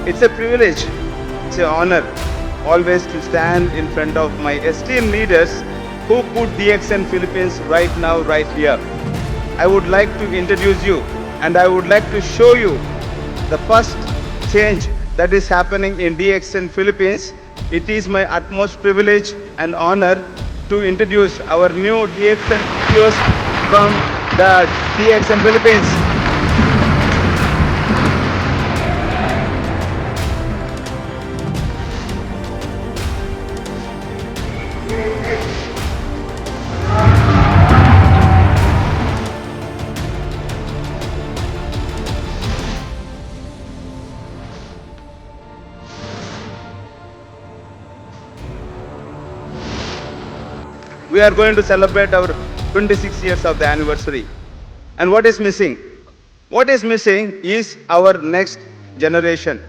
It's a privilege, it's an honor always to stand in front of my esteemed leaders who put DXN Philippines right now, right here. I would like to introduce you and I would like to show you the first change that is happening in DXN Philippines. It is my utmost privilege and honor to introduce our new DXN CEOs from the DXN Philippines. We are going to celebrate our 26 years of the anniversary. And what is missing? What is missing is our next generation.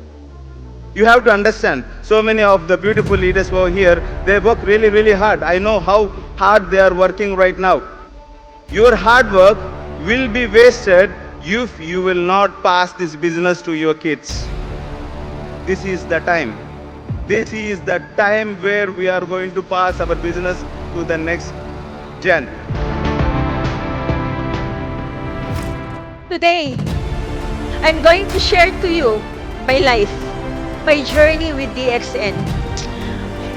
You have to understand, so many of the beautiful leaders over here, they work really, really hard. I know how hard they are working right now. Your hard work will be wasted if you will not pass this business to your kids. This is the time. This is the time where we are going to pass our business to the next gen. Today, I'm going to share to you my life, my journey with DXN.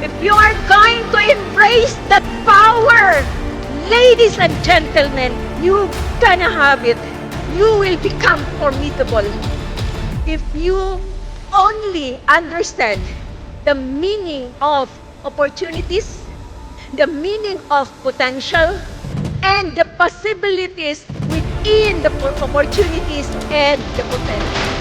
If you are going to embrace that power, ladies and gentlemen, you gonna have it. You will become formidable. If you only understand the meaning of opportunities, the meaning of potential, and the possibilities within the opportunities and the potential.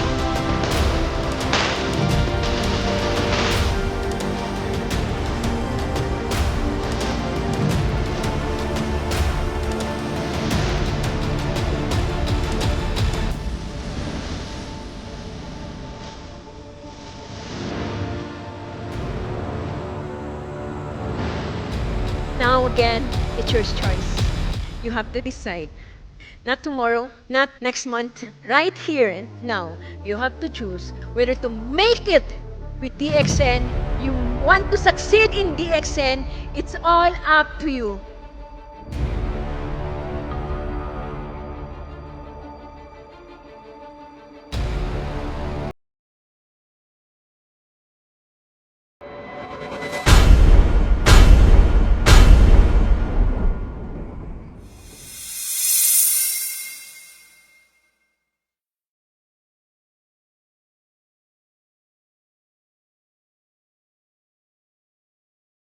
Now again, it's your choice. You have to decide. Not tomorrow, not next month, right here and now. You have to choose whether to make it with DXN. You want to succeed in DXN, it's all up to you.